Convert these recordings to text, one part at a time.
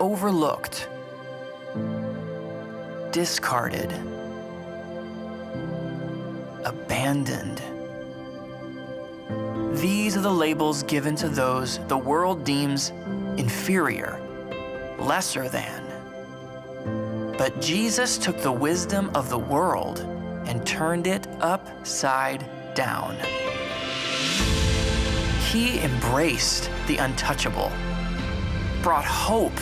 overlooked, discarded, abandoned. These are the labels given to those the world deems inferior, lesser than. But Jesus took the wisdom of the world and turned it upside down. He embraced the untouchable, brought hope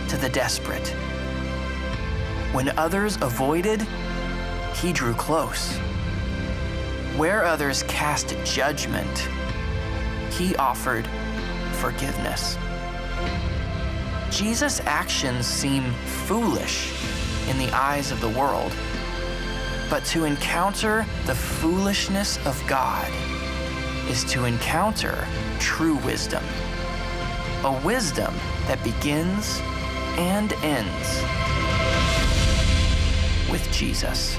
to the desperate. When others avoided, he drew close. Where others cast judgment, he offered forgiveness. Jesus' actions seem foolish in the eyes of the world, but to encounter the foolishness of God is to encounter true wisdom, a wisdom that begins and ends with Jesus.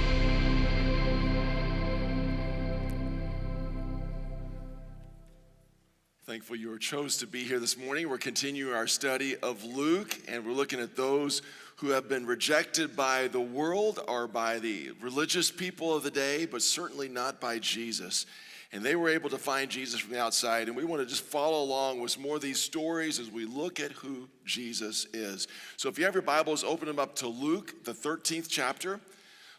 Thankful you chose to be here this morning. We're continuing our study of Luke, and we're looking at those who have been rejected by the world or by the religious people of the day, but certainly not by Jesus. And they were able to find Jesus from the outside, and we want to just follow along with more of these stories as we look at who Jesus is. So if you have your Bibles, open them up to Luke, the 13th chapter.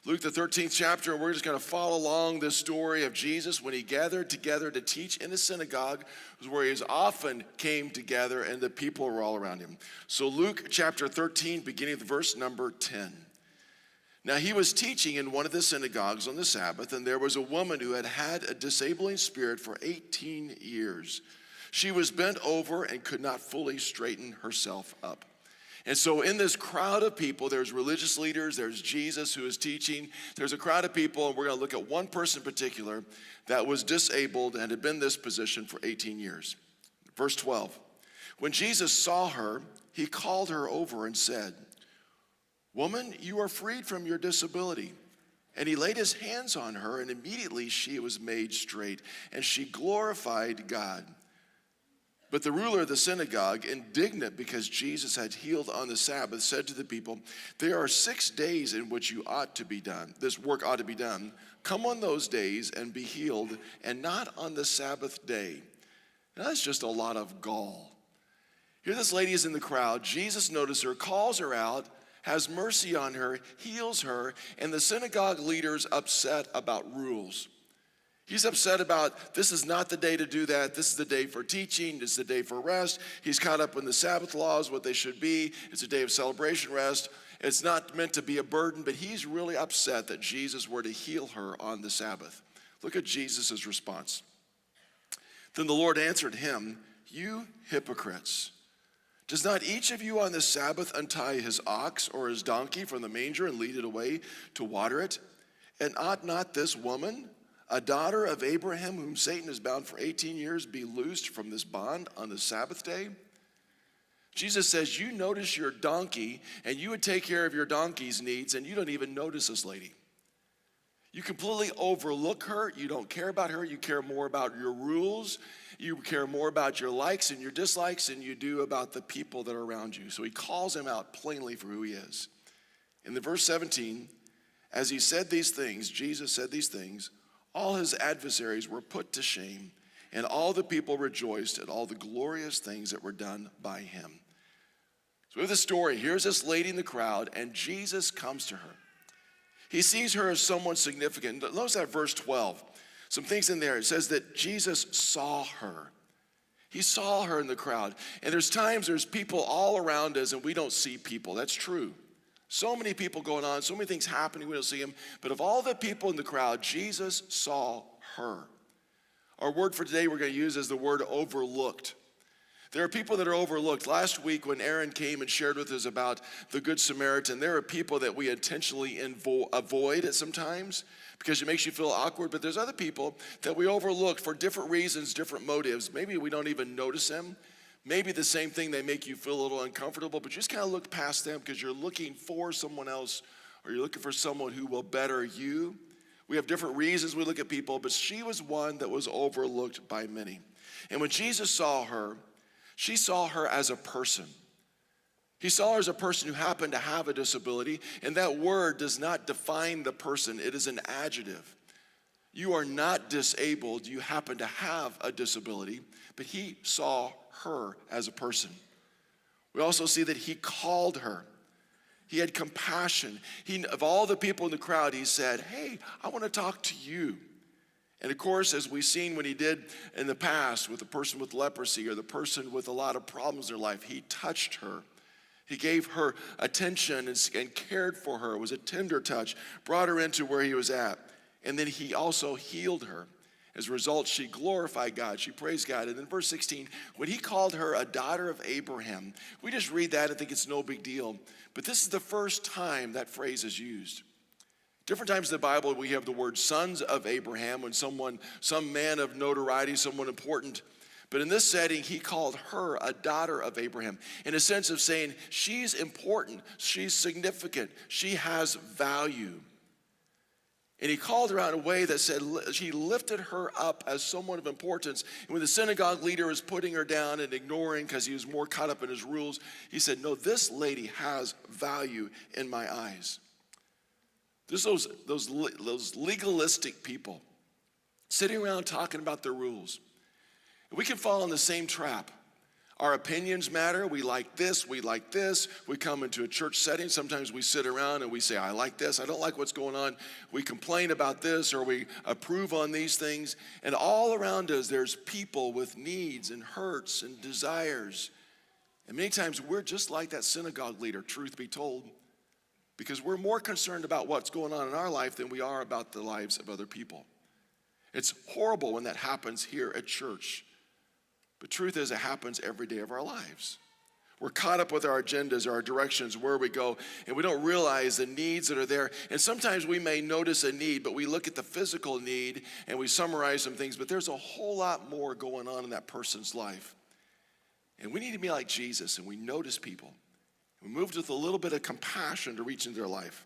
Luke, the 13th chapter, and we're just going to follow along this story of Jesus when he gathered together to teach in the synagogue, where he often came together and the people were all around him. So Luke chapter 13, beginning with verse number 10. Now he was teaching in one of the synagogues on the Sabbath, and there was a woman who had had a disabling spirit for 18 years. She was bent over and could not fully straighten herself up. And so in this crowd of people, there's religious leaders, there's Jesus who is teaching, there's a crowd of people, and we're going to look at one person in particular that was disabled and had been in this position for 18 years. Verse 12, when Jesus saw her, he called her over and said, "Woman, you are freed from your disability." And he laid his hands on her, and immediately she was made straight, and she glorified God. But the ruler of the synagogue, indignant because Jesus had healed on the Sabbath, said to the people, "There are 6 days in which you ought to be done. This work ought to be done. Come on those days and be healed, and not on the Sabbath day." Now that's just a lot of gall. Here this lady is in the crowd. Jesus notices her, calls her out, has mercy on her, heals her, and the synagogue leader's upset about rules. He's upset about, this is not the day to do that. This is the day for teaching. This is the day for rest. He's caught up in the Sabbath laws, what they should be. It's a day of celebration rest. It's not meant to be a burden, but he's really upset that Jesus were to heal her on the Sabbath. Look at Jesus' response. Then the Lord answered him, "You hypocrites. Does not each of you on the Sabbath untie his ox or his donkey from the manger and lead it away to water it? And ought not this woman, a daughter of Abraham, whom Satan has bound for 18 years, be loosed from this bond on the Sabbath day?" Jesus says, you notice your donkey, and you would take care of your donkey's needs, and you don't even notice this lady. You completely overlook her. You don't care about her. You care more about your rules. You care more about your likes and your dislikes than you do about the people that are around you. So he calls him out plainly for who he is. In the verse 17, as he said these things, Jesus said these things, all his adversaries were put to shame, and all the people rejoiced at all the glorious things that were done by him. So with the story, here's this lady in the crowd, and Jesus comes to her. He sees her as someone significant. Notice that verse 12. Some things in there. It says that Jesus saw her. He saw her in the crowd. And there's people all around us, and we don't see people. That's true. So many people going on, so many things happening, we don't see them. But of all the people in the crowd, Jesus saw her. Our word for today we're going to use is the word overlooked. There are people that are overlooked. Last week when Aaron came and shared with us about the Good Samaritan, there are people that we intentionally avoid at sometimes because it makes you feel awkward. But there's other people that we overlook for different reasons, different motives. Maybe we don't even notice them. Maybe the same thing, they make you feel a little uncomfortable, but you just kind of look past them because you're looking for someone else or you're looking for someone who will better you. We have different reasons we look at people, but she was one that was overlooked by many. And when Jesus saw her, she saw her as a person. He saw her as a person who happened to have a disability, and that word does not define the person. It is an adjective. You are not disabled, you happen to have a disability, but he saw her as a person. We also see that he called her. He had compassion. Of all the people in the crowd, he said, hey, I want to talk to you. And of course, as we've seen when he did in the past with the person with leprosy or the person with a lot of problems in their life, he touched her. He gave her attention and cared for her. It was a tender touch, brought her into where he was at. And then he also healed her. As a result, she glorified God. She praised God. And in verse 16, when he called her a daughter of Abraham, we just read that and think it's no big deal. But this is the first time that phrase is used. Different times in the Bible, we have the word sons of Abraham when some man of notoriety, someone important. But in this setting, he called her a daughter of Abraham in a sense of saying she's important, she's significant, she has value. And he called her out in a way that said she lifted her up as someone of importance. And when the synagogue leader was putting her down and ignoring because he was more caught up in his rules, he said, no, this lady has value in my eyes. There's those legalistic people sitting around talking about their rules. We can fall in the same trap. Our opinions matter. We like this, we like this. We come into a church setting. Sometimes we sit around and we say, I like this, I don't like what's going on. We complain about this or we approve on these things. And all around us, there's people with needs and hurts and desires. And many times we're just like that synagogue leader, truth be told, because we're more concerned about what's going on in our life than we are about the lives of other people. It's horrible when that happens here at church. But truth is, it happens every day of our lives. We're caught up with our agendas, our directions, where we go, and we don't realize the needs that are there. And sometimes we may notice a need, but we look at the physical need and we summarize some things, but there's a whole lot more going on in that person's life. And we need to be like Jesus, and we notice people. We moved with a little bit of compassion to reach into their life.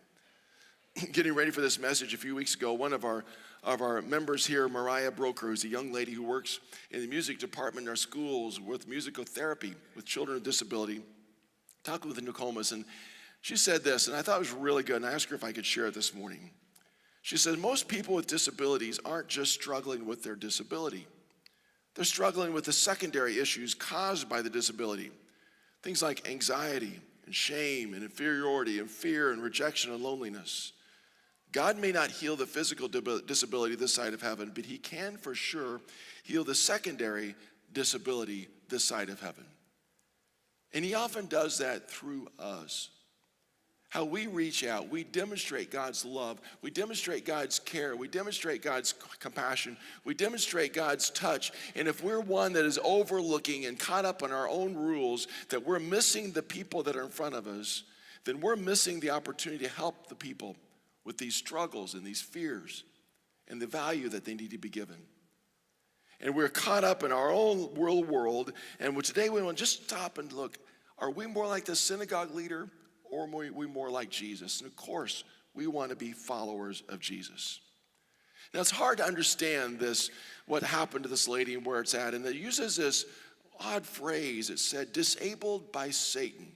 Getting ready for this message a few weeks ago, one of our members here, Mariah Broker, who's a young lady who works in the music department in our schools with musical therapy with children with disability, talked with Nokomis, and she said this, and I thought it was really good, and I asked her if I could share it this morning. She said, most people with disabilities aren't just struggling with their disability. They're struggling with the secondary issues caused by the disability. Things like anxiety and shame and inferiority and fear and rejection and loneliness. God may not heal the physical disability this side of heaven, but he can for sure heal the secondary disability this side of heaven. And he often does that through us. How we reach out, we demonstrate God's love, we demonstrate God's care, we demonstrate God's compassion, we demonstrate God's touch. And if we're one that is overlooking and caught up in our own rules, that we're missing the people that are in front of us, then we're missing the opportunity to help the people with these struggles and these fears and the value that they need to be given. And we're caught up in our own world, and today we want to just stop and look, are we more like the synagogue leader or are we more like Jesus? And of course, we want to be followers of Jesus. Now it's hard to understand this, what happened to this lady and where it's at, and it uses this odd phrase. It said, disabled by Satan.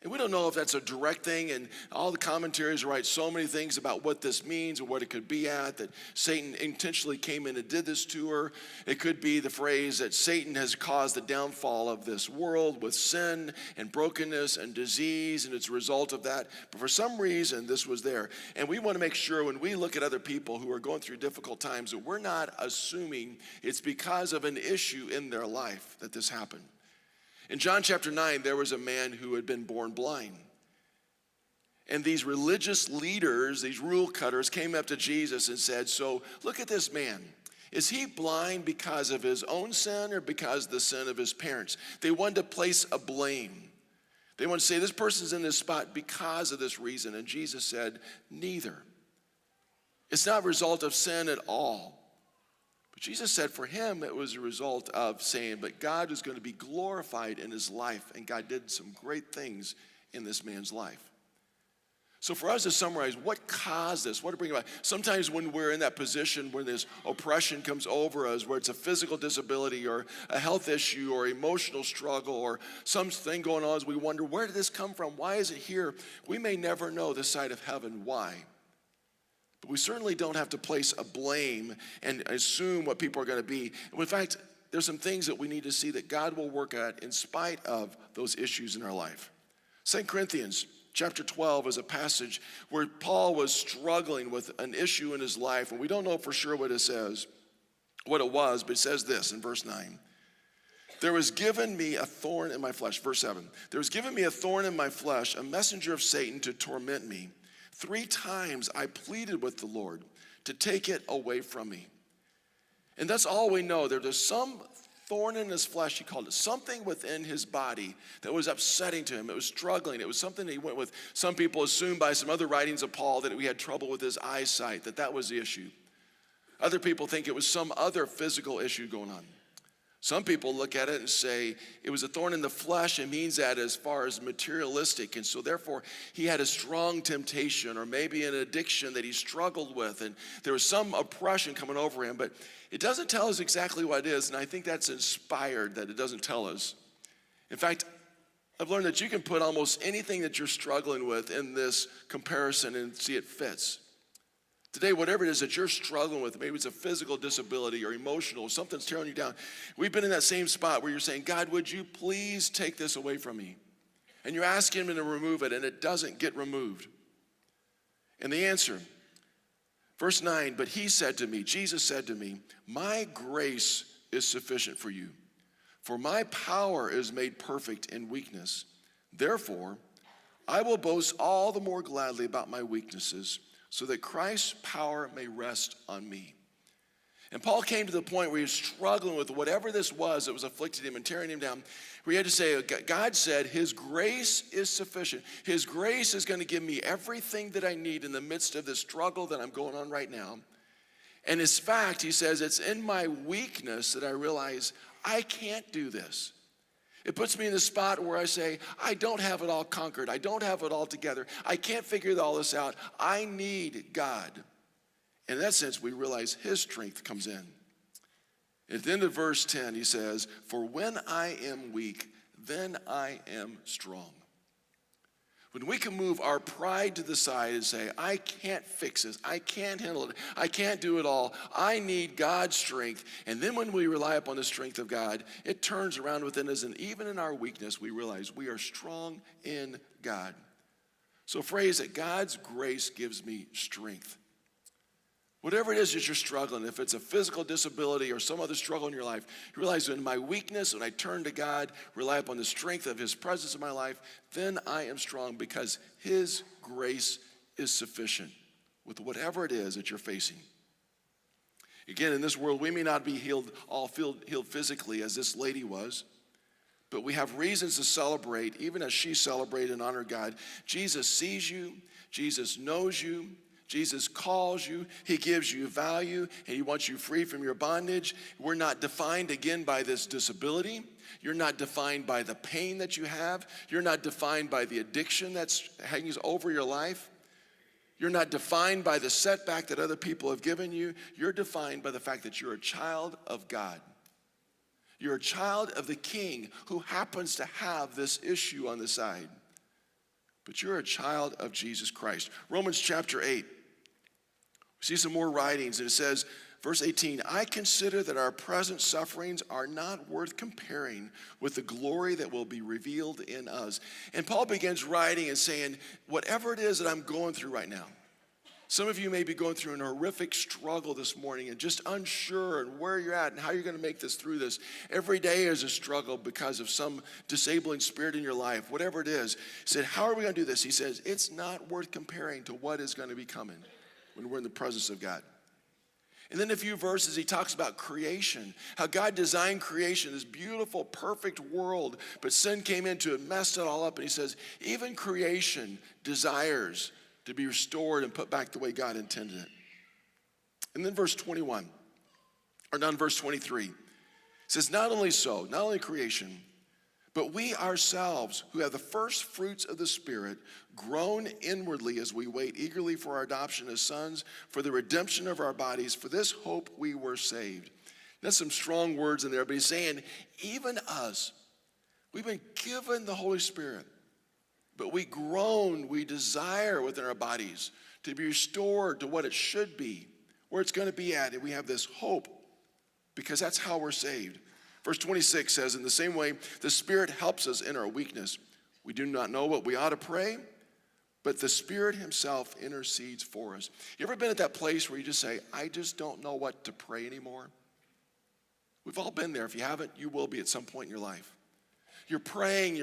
And we don't know if that's a direct thing, and all the commentaries write so many things about what this means or what it could be at, that Satan intentionally came in and did this to her. It could be the phrase that Satan has caused the downfall of this world with sin and brokenness and disease, and it's a result of that. But for some reason, this was there. And we want to make sure when we look at other people who are going through difficult times that we're not assuming it's because of an issue in their life that this happened. In John chapter 9, there was a man who had been born blind. And these religious leaders, these rule cutters, came up to Jesus and said, so look at this man. Is he blind because of his own sin or because of the sin of his parents? They wanted to place a blame. They wanted to say this person's in this spot because of this reason. And Jesus said, neither. It's not a result of sin at all. Jesus said for him it was a result of saying, but God is going to be glorified in his life, and God did some great things in this man's life. So for us to summarize, what caused this? What to bring about? Sometimes when we're in that position where this oppression comes over us, where it's a physical disability or a health issue or emotional struggle or something going on, we wonder, where did this come from? Why is it here? We may never know this side of heaven why. But we certainly don't have to place a blame and assume what people are going to be. In fact, there's some things that we need to see that God will work at in spite of those issues in our life. 2 Corinthians chapter 12 is a passage where Paul was struggling with an issue in his life, and we don't know for sure what it was, but it says this in verse 9. There was given me a thorn in my flesh. Verse 7. There was given me a thorn in my flesh, a messenger of Satan to torment me. 3 times I pleaded with the Lord to take it away from me. And that's all we know. There's some thorn in his flesh, he called it, something within his body that was upsetting to him. It was struggling. It was something that he went with. Some people assume by some other writings of Paul that he had trouble with his eyesight, that was the issue. Other people think it was some other physical issue going on. Some people look at it and say it was a thorn in the flesh. It means that as far as materialistic. And so therefore he had a strong temptation or maybe an addiction that he struggled with. And there was some oppression coming over him. But it doesn't tell us exactly what it is. And I think that's inspired that it doesn't tell us. In fact, I've learned that you can put almost anything that you're struggling with in this comparison and see it fits. Today, whatever it is that you're struggling with, maybe it's a physical disability or emotional, something's tearing you down. We've been in that same spot where you're saying, God, would you please take this away from me? And you're asking him to remove it, and it doesn't get removed. And the answer, verse 9, but he said to me, Jesus said to me, my grace is sufficient for you, for my power is made perfect in weakness. Therefore, I will boast all the more gladly about my weaknesses, so that Christ's power may rest on me. And Paul came to the point where he was struggling with whatever this was that was afflicting him and tearing him down, where he had to say, God said, his grace is sufficient. His grace is going to give me everything that I need in the midst of this struggle that I'm going on right now. And in fact, he says, it's in my weakness that I realize I can't do this. It puts me in the spot where I say, I don't have it all conquered. I don't have it all together. I can't figure all this out. I need God. And in that sense, we realize his strength comes in. At the end of verse 10, he says, for when I am weak, then I am strong. When we can move our pride to the side and say, I can't fix this, I can't handle it, I can't do it all, I need God's strength. And then when we rely upon the strength of God, it turns around within us, and even in our weakness, we realize we are strong in God. So phrase that God's grace gives me strength. Whatever it is that you're struggling, if it's a physical disability or some other struggle in your life, you realize that in my weakness, when I turn to God, rely upon the strength of his presence in my life, then I am strong because his grace is sufficient with whatever it is that you're facing. Again, in this world, we may not be healed physically as this lady was, but we have reasons to celebrate, even as she celebrated and honored God. Jesus sees you. Jesus knows you. Jesus calls you, he gives you value, and he wants you free from your bondage. We're not defined again by this disability. You're not defined by the pain that you have. You're not defined by the addiction that's hanging over your life. You're not defined by the setback that other people have given you. You're defined by the fact that you're a child of God. You're a child of the King who happens to have this issue on the side. But you're a child of Jesus Christ. Romans chapter 8. We see some more writings, and it says, verse 18, I consider that our present sufferings are not worth comparing with the glory that will be revealed in us. And Paul begins writing and saying, whatever it is that I'm going through right now, some of you may be going through an horrific struggle this morning and just unsure and where you're at and how you're going to make this through this. Every day is a struggle because of some disabling spirit in your life, whatever it is. He said, how are we going to do this? He says, it's not worth comparing to what is going to be coming when we're in the presence of God. And then a few verses, he talks about creation, how God designed creation, this beautiful, perfect world, but sin came into it, messed it all up, and he says, even creation desires to be restored and put back the way God intended it. And then verse 21, or not verse 23, it says, not only so, not only creation, But we ourselves, who have the first fruits of the Spirit, groan inwardly as we wait eagerly for our adoption as sons, for the redemption of our bodies. For this hope we were saved. That's some strong words in there, but he's saying, even us, we've been given the Holy Spirit, but we groan, we desire within our bodies to be restored to what it should be, where it's going to be at, and we have this hope because that's how we're saved. Verse 26 says, in the same way, the Spirit helps us in our weakness. We do not know what we ought to pray, but the Spirit himself intercedes for us. You ever been at that place where you just say, I just don't know what to pray anymore? We've all been there. If you haven't, you will be at some point in your life. You're praying,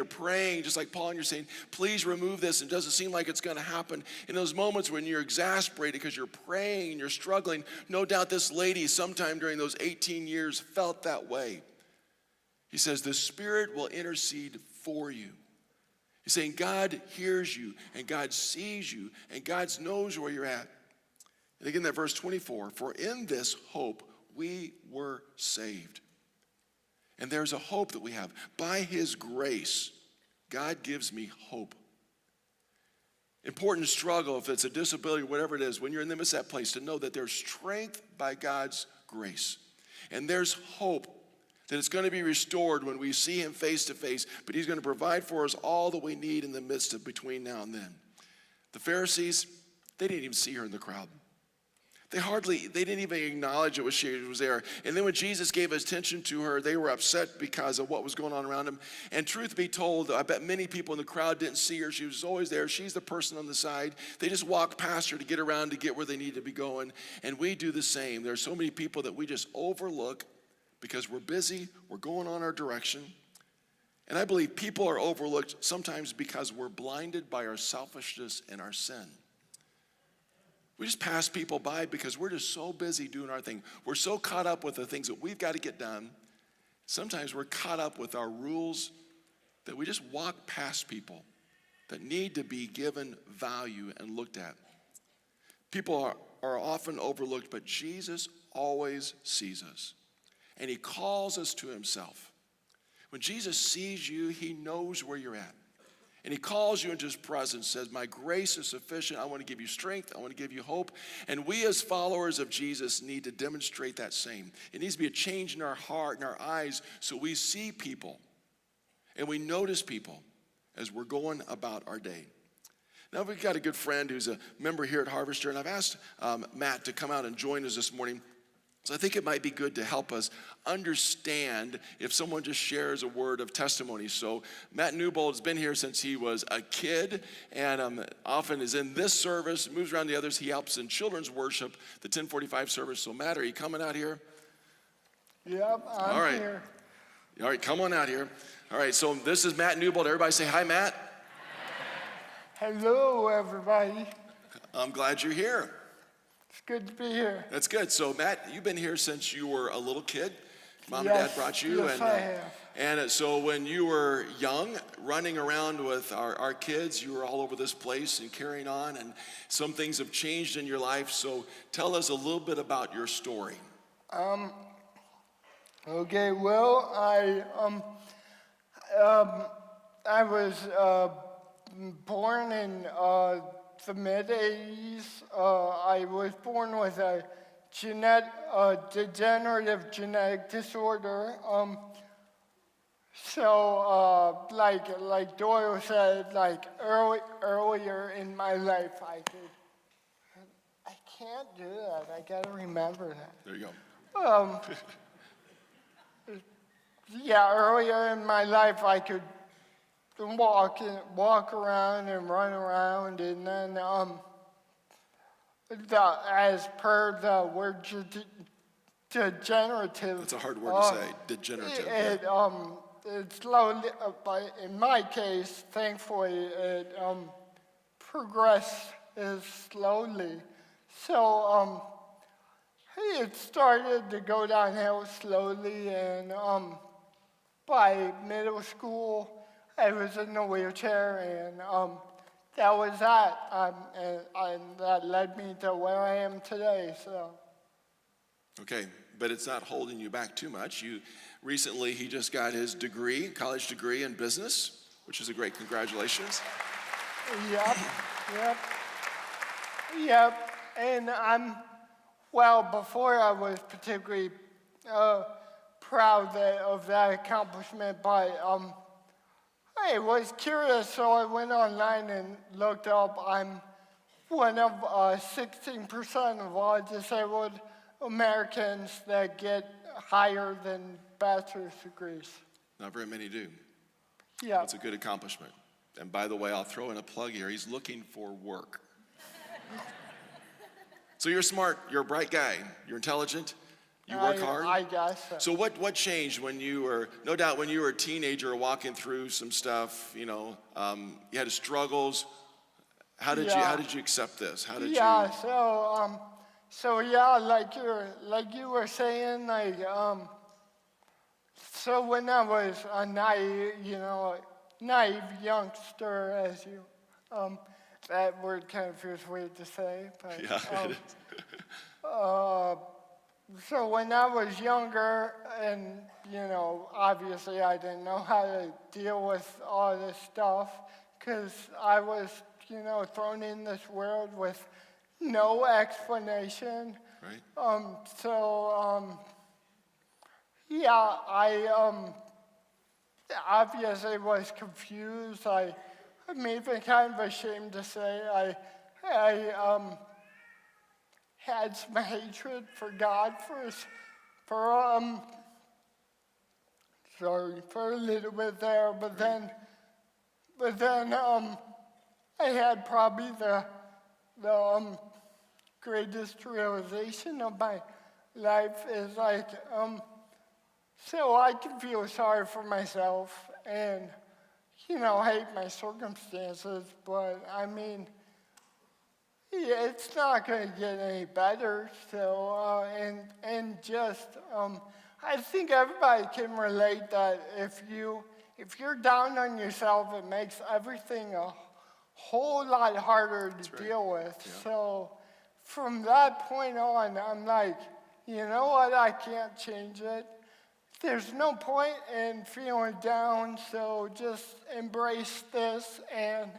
just like Paul, and you're saying, please remove this. It doesn't seem like it's going to happen. In those moments when you're exasperated because you're praying and you're struggling, no doubt this lady sometime during those 18 years felt that way. He says, the Spirit will intercede for you. He's saying God hears you, and God sees you, and God knows where you're at. And again, that verse 24, for in this hope we were saved. And there's a hope that we have. By his grace, God gives me hope. Important struggle, if it's a disability, whatever it is, when you're in the midst of that place, to know that there's strength by God's grace. And there's hope that it's going to be restored when we see him face to face, but he's going to provide for us all that we need in the midst of between now and then. The Pharisees, they didn't even see her in the crowd. They didn't even acknowledge she was there. And then when Jesus gave attention to her, they were upset because of what was going on around them. And truth be told, I bet many people in the crowd didn't see her. She was always there. She's the person on the side. They just walked past her to get around to get where they need to be going. And we do the same. There are so many people that we just overlook because we're busy, we're going on our direction. And I believe people are overlooked sometimes because we're blinded by our selfishness and our sin. We just pass people by because we're just so busy doing our thing. We're so caught up with the things that we've got to get done. Sometimes we're caught up with our rules that we just walk past people that need to be given value and looked at. People are often overlooked, but Jesus always sees us. And he calls us to himself. When Jesus sees you, he knows where you're at. And he calls you into his presence, says, my grace is sufficient. I want to give you strength. I want to give you hope. And we as followers of Jesus need to demonstrate that same. It needs to be a change in our heart and our eyes so we see people and we notice people as we're going about our day. Now, we've got a good friend who's a member here at Harvester, and I've asked Matt to come out and join us this morning. So I think it might be good to help us understand if someone just shares a word of testimony. So Matt Newbold has been here since he was a kid and often is in this service, moves around the others. He helps in children's worship, the 1045 service. So Matt, are you coming out here? Yep, I'm here. All right, come on out here. All right, so this is Matt Newbold. Everybody say hi, Matt. Hello, everybody. I'm glad you're here. It's good to be here. That's good. So, Matt, you've been here since you were a little kid. Mom Yes, and Dad brought you. yes, I have. And so when you were young, running around with our kids, you were all over this place and carrying on, and some things have changed in your life. So tell us a little bit about your story. Okay, well, I was born in the mid-'80s. I was born with a degenerative genetic disorder. So, like Doyle said, earlier in my life, I can't do that. I gotta remember that. There you go. Yeah, earlier in my life, I could walk around and run around, and then as per the word degenerative. That's a hard word to say, degenerative. It slowly, but in my case, thankfully, it progressed slowly. So it started to go downhill slowly, and by middle school, I was in a wheelchair, and that was that. And that led me to where I am today. So. Okay, but it's not holding you back too much. Recently, he just got his degree, college degree in business, which is a great congratulations. Yep. And before I was particularly proud of that accomplishment, but I was curious, so I went online and looked up. I'm one of 16% of all disabled Americans that get higher than bachelor's degrees. Not very many do. Yeah. That's a good accomplishment. And by the way, I'll throw in a plug here. He's looking for work. So you're smart, you're a bright guy, you're intelligent, you work hard. I guess so. So what changed when you were, no doubt when you were a teenager walking through some stuff, you had struggles. How did you accept this? How did you? So like you were saying, so when I was a naive youngster, as you, that word kind of feels weird to say, but Yeah, it is. So when I was younger, and obviously I didn't know how to deal with all this stuff, because I was thrown in this world with no explanation. Right. I obviously was confused. I'm even kind of ashamed to say I had some hatred for God for a little bit there, but then I had probably the greatest realization of my life is so I can feel sorry for myself and hate my circumstances, but it's not going to get any better. So I think everybody can relate that if you're down on yourself, it makes everything a whole lot harder to deal with. Yeah. So from that point on, I'm like, you know what? I can't change it. There's no point in feeling down, so just embrace this. And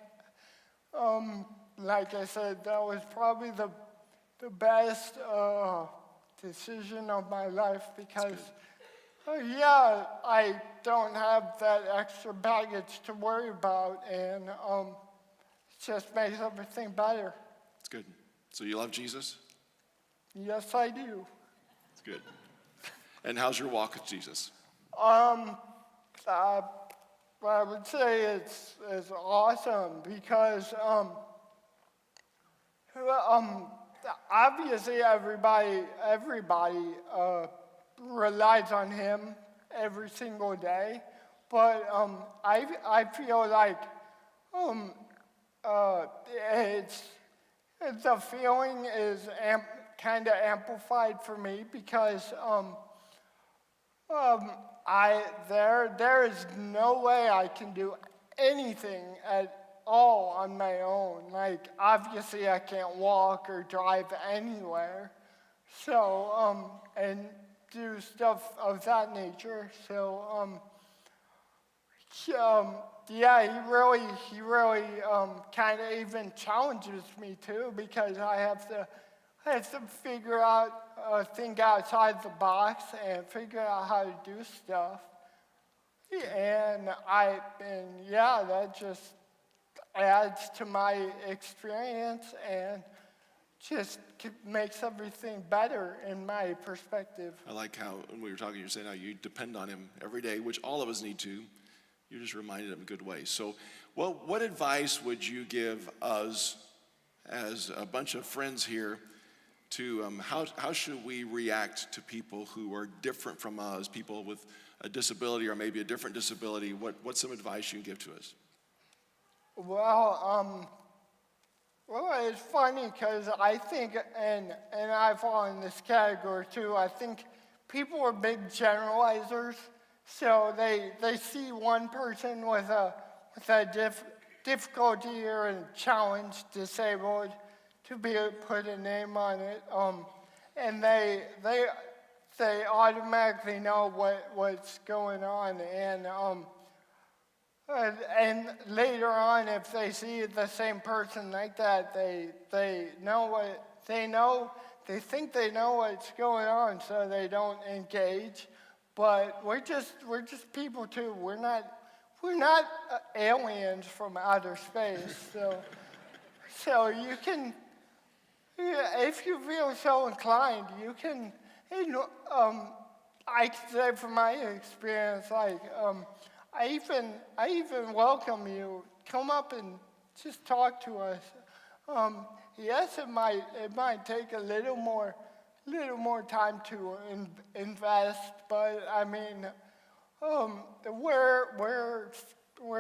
like I said, that was probably the best decision of my life because, I don't have that extra baggage to worry about, and it just makes everything better. That's good. So you love Jesus? Yes, I do. That's good. And how's your walk with Jesus? I would say it's awesome because obviously everybody relies on him every single day, but I feel like the feeling is kind of amplified for me because there is no way I can do anything at all on my own. Like, obviously I can't walk or drive anywhere, so, and do stuff of that nature. So, he really kind of even challenges me too, because I have to figure out, think outside the box and figure out how to do stuff. And that just adds to my experience and just makes everything better in my perspective. I like how, when we were talking, you were saying how you depend on him every day, which all of us need to. You just reminded him in a good way. So what advice would you give us as a bunch of friends here to how should we react to people who are different from us, people with a disability or maybe a different disability? What's some advice you can give to us? Well, it's funny because I think, and I fall in this category too, I think people are big generalizers. So they see one person with a difficulty or a challenge, disabled, to put a name on it, and they they automatically know what's going on, and later on, if they see the same person like that, they know what they know. They think they know what's going on, so they don't engage. But we're just people too. We're not aliens from outer space. So you can, if you feel so inclined, you can. I can say from my experience, like. I even welcome you. Come up and just talk to us. Yes, it might take a little more time to invest, but I mean, we're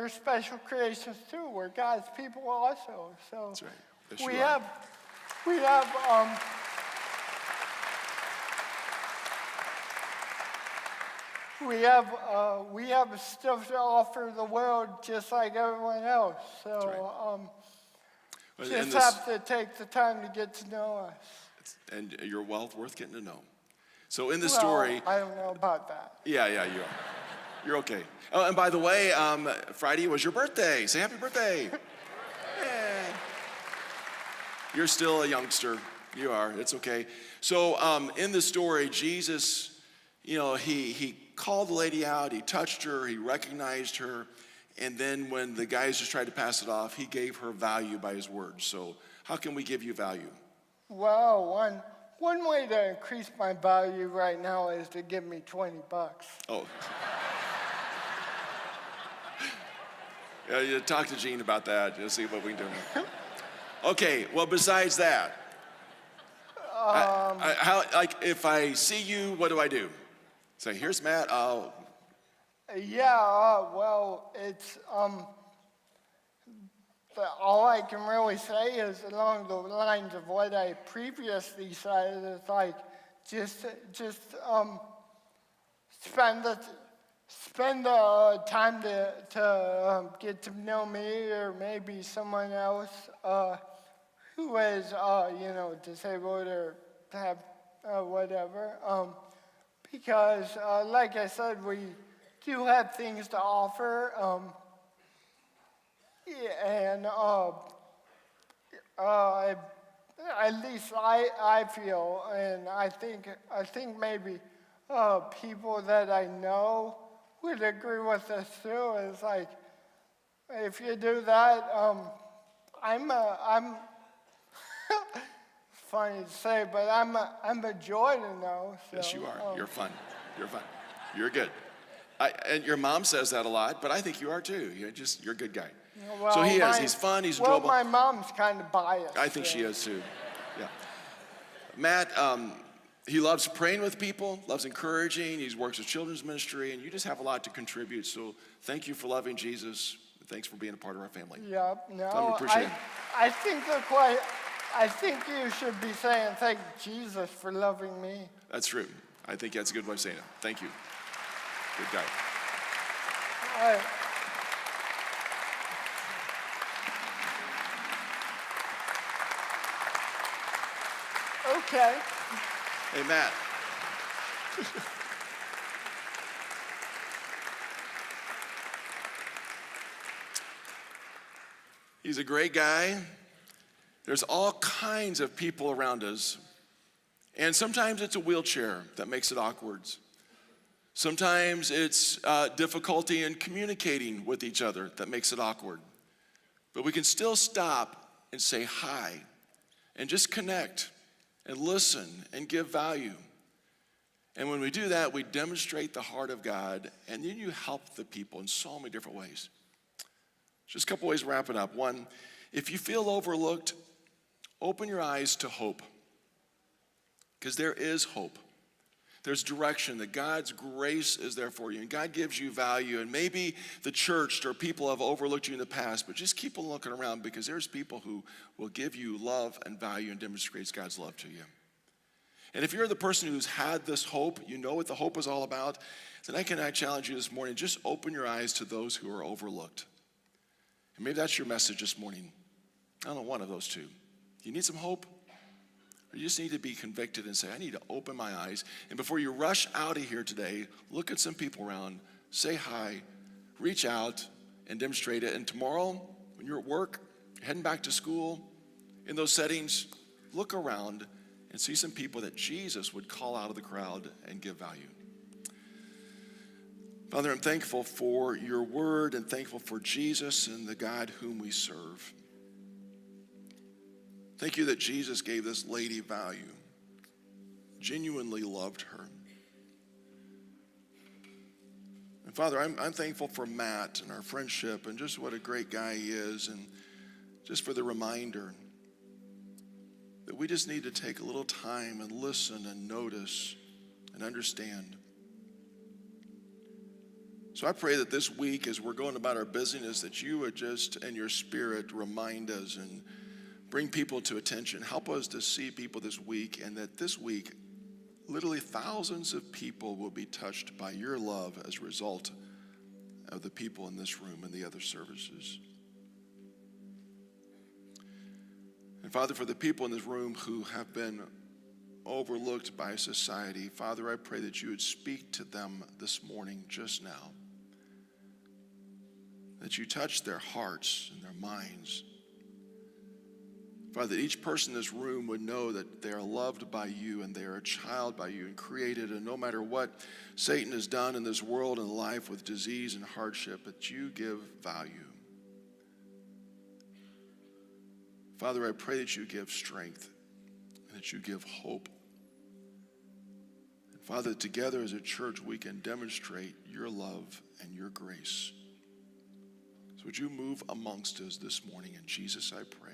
special creations too. We're God's people also. So That's right. Yes, we you are. We have stuff to offer the world just like everyone else. So And just this- have to take the time to get to know us. and you're well worth getting to know. So in the Well, story, I don't know about that. yeah, you are. You're okay. Oh, and by the way, Friday was your birthday. Say happy birthday. Yay. You're still a youngster. You are. It's okay. So in the story, Jesus, he called the lady out. He touched her. He recognized her. And then when the guys just tried to pass it off, he gave her value by his words. So how can we give you value? Well, one way to increase my value right now is to give me $20. Oh. Yeah, you talk to Gene about that. You'll see what we can do. Okay, well, besides that, if I see you, what do I do? Say, here's Matt. Well, it's all I can really say is along the lines of what I previously said. It's like just spend the time to get to know me, or maybe someone else who is disabled or have whatever. Because like I said, we do have things to offer, and at least I feel, and I think maybe people that I know would agree with this too. Is like, if you do that, I'm funny to say, but I'm a joy to know. So, Yes, you are. You're fun. You're fun. You're good. And your mom says that a lot, but I think you are too. You're a good guy. Well, So he is. He's fun. He's well, enjoyable. my mom's kind of biased. I think she is too. Yeah. Matt, he loves praying with people, loves encouraging. He works with children's ministry, and you just have a lot to contribute. So thank you for loving Jesus. Thanks for being a part of our family. Yep. No, I appreciate it. I think you should be saying thank Jesus for loving me. That's true. I think that's a good way of saying it. Thank you. Good guy. All right. Okay. Hey, Matt. He's a great guy. There's all kinds of people around us. And sometimes it's a wheelchair that makes it awkward. Sometimes it's difficulty in communicating with each other that makes it awkward. But we can still stop and say hi and just connect and listen and give value. And when we do that, we demonstrate the heart of God, and then you help the people in so many different ways. Just a couple ways to wrap it up. One, if you feel overlooked, open your eyes to hope, because there is hope. There's direction, that God's grace is there for you, and God gives you value. And maybe the church or people have overlooked you in the past, but just keep looking around, because there's people who will give you love and value and demonstrates God's love to you. And if you're the person who's had this hope, you know what the hope is all about, then I challenge you this morning, just open your eyes to those who are overlooked. And maybe that's your message this morning. I don't know, one of those two. You need some hope? You just need to be convicted and say, I need to open my eyes. And before you rush out of here today, look at some people around, say hi, reach out, and demonstrate it. And tomorrow, when you're at work, heading back to school, in those settings, look around and see some people that Jesus would call out of the crowd and give value. Father, I'm thankful for your word and thankful for Jesus and the God whom we serve. Thank you that Jesus gave this lady value, genuinely loved her. And Father, I'm thankful for Matt and our friendship and just what a great guy he is, and just for the reminder that we just need to take a little time and listen and notice and understand. So I pray that this week, as we're going about our busyness, that you would just, in your spirit, remind us and bring people to attention. Help us to see people this week, and that this week, literally thousands of people will be touched by your love as a result of the people in this room and the other services. And Father, for the people in this room who have been overlooked by society, Father, I pray that you would speak to them this morning, just now. That you touch their hearts and their minds. Father, that each person in this room would know that they are loved by you and they are a child by you and created, and no matter what Satan has done in this world and life with disease and hardship, that you give value. Father, I pray that you give strength and that you give hope. And Father, together as a church, we can demonstrate your love and your grace. So would you move amongst us this morning? In Jesus, I pray.